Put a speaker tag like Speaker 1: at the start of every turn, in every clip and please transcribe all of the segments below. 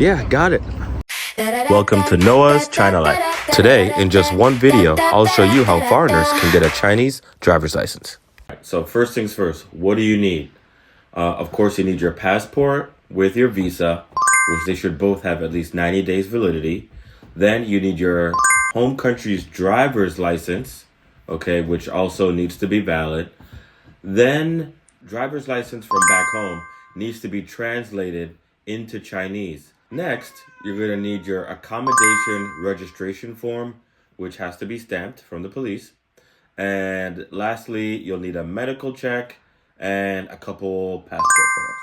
Speaker 1: Yeah, got it. Welcome to Noah's China Life. Today, in just one video, I'll show you how foreigners can get a Chinese driver's license. So first things first, what do you need? Of course, you need your passport with your visa, which they should both have at least 90 days validity. Then you need your home country's driver's license, okay, which also needs to be valid. Then driver's license from back home needs to be translated into Chinese. Next, you're going to need your accommodation registration form, which has to be stamped from the police. And lastly, you'll need a medical check and a couple passport photos.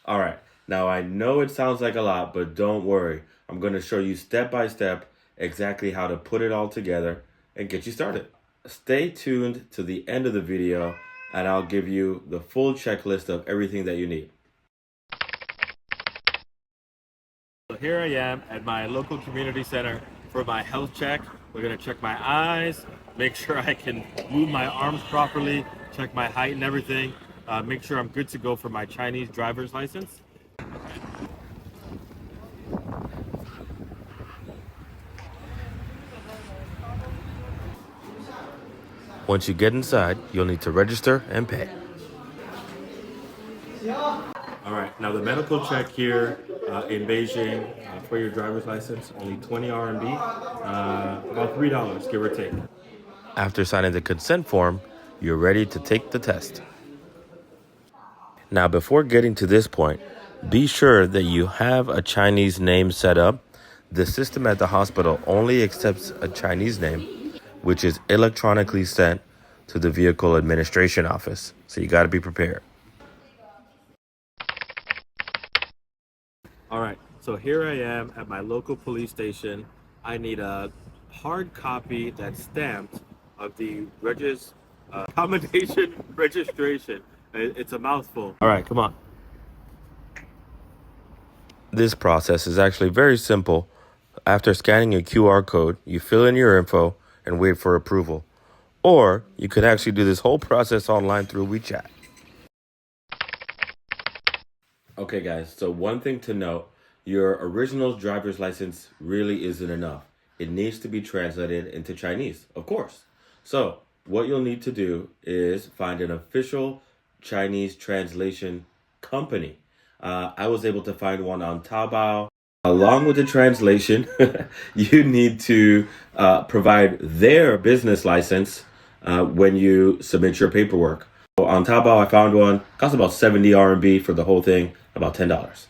Speaker 1: All right, now I know it sounds like a lot, but don't worry. I'm going to show you step by step exactly how to put it all together and get you started. Stay tuned to the end of the video and I'll give you the full checklist of everything that you need. So here I am at my local community center for my health check. We're gonna check my eyes, make sure I can move my arms properly, check my height and everything, make sure I'm good to go for my Chinese driver's license. Once you get inside, you'll need to register and pay. All right, now the medical check here in Beijing for your driver's license, only 20 RMB, about $3, give or take. After signing the consent form, you're ready to take the test. Now, before getting to this point, be sure that you have a Chinese name set up. The system at the hospital only accepts a Chinese name, which is electronically sent to the vehicle administration office. So you got to be prepared. All right, so here I am at my local police station. I need a hard copy that's stamped of the accommodation registration. It's a mouthful. All right, come on. This process is actually very simple. After scanning a QR code, you fill in your info and wait for approval. Or you could actually do this whole process online through WeChat. Okay, guys, so one thing to note, your original driver's license really isn't enough. It needs to be translated into Chinese, of course. So what you'll need to do is find an official Chinese translation company. I was able to find one on Taobao. Along with the translation, you need to provide their business license when you submit your paperwork. So on Taobao, I found one, cost about 70 RMB for the whole thing, about $10.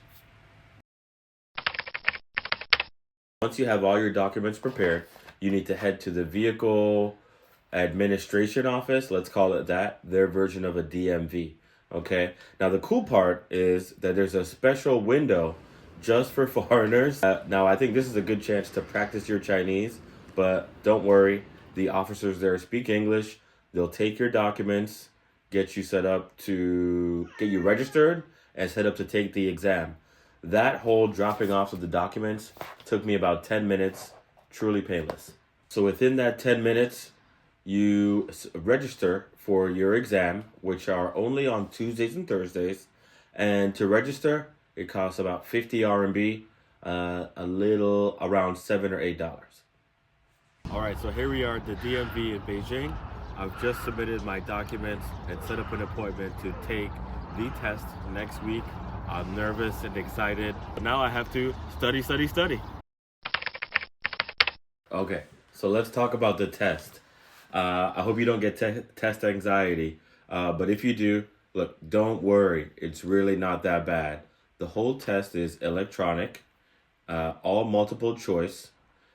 Speaker 1: Once you have all your documents prepared, you need to head to the vehicle administration office, let's call it that, their version of a DMV. Okay, now the cool part is that there's a special window just for foreigners. Now I think this is a good chance to practice your Chinese, but don't worry, the officers there speak English. They'll take your documents, get you set up to get you registered and set up to take the exam. That whole dropping off of the documents took me about 10 minutes, truly painless. So within that 10 minutes, you register for your exam, which are only on Tuesdays and Thursdays. And to register, it costs about 50 RMB, a little around $7 or $8. All right, so here we are at the DMV in Beijing. I've just submitted my documents and set up an appointment to take the test next week. I'm nervous and excited, but now I have to study. Okay, so let's talk about the test. I hope you don't get test anxiety, but if you do, look, don't worry. It's really not that bad. The whole test is electronic, all multiple choice.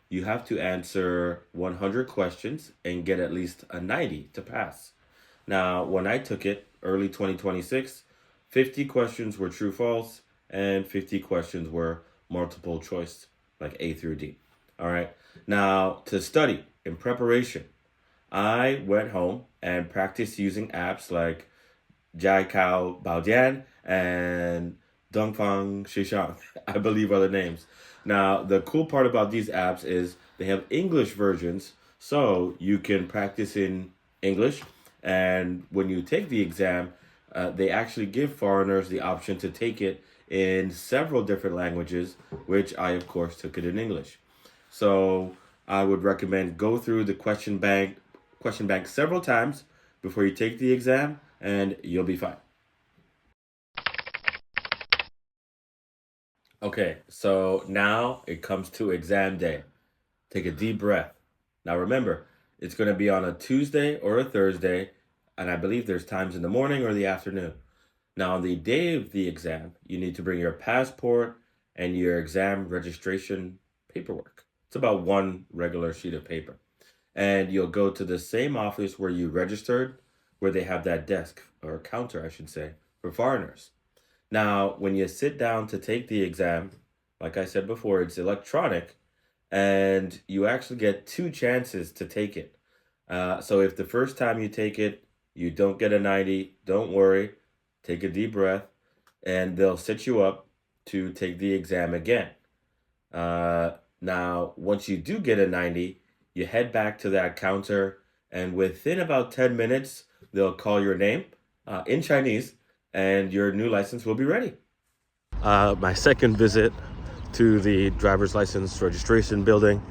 Speaker 1: You have to answer 100 questions and get at least a 90 to pass. Now, when I took it, early 2026, 50 questions were true false and 50 questions were multiple choice, like A through D. All right. Now, to study in preparation, I went home and practiced using apps like Jiaikao Baodian and Dongfang Shishang, I believe are the names. Now, the cool part about these apps is they have English versions, so you can practice in English. And when you take the exam, they actually give foreigners the option to take it in several different languages, which I, of course, took it in English. So I would recommend go through the question bank several times before you take the exam, and you'll be fine. Okay, so now it comes to exam day. Take a deep breath. Now remember, it's going to be on a Tuesday or a Thursday, and I believe there's times in the morning or the afternoon. Now, on the day of the exam, you need to bring your passport and your exam registration paperwork. It's about one regular sheet of paper. And you'll go to the same office where you registered, where they have that desk, or counter, I should say, for foreigners. Now, when you sit down to take the exam, like I said before, it's electronic, and you actually get two chances to take it. So if the first time you take it, you don't get a 90, don't worry. Take a deep breath, and they'll set you up to take the exam again. Now, once you do get a 90, you head back to that counter, and within about 10 minutes, they'll call your name in Chinese, and your new license will be ready. My second visit to the driver's license registration building,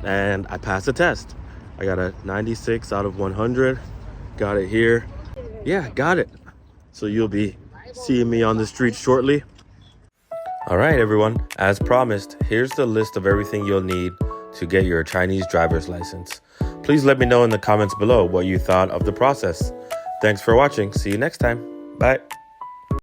Speaker 1: and I passed the test. I got a 96 out of 100. Got it here. Yeah, got it. So you'll be seeing me on the street shortly. All right, everyone. As promised, here's the list of everything you'll need to get your Chinese driver's license. Please let me know in the comments below what you thought of the process. Thanks for watching. See you next time. Bye.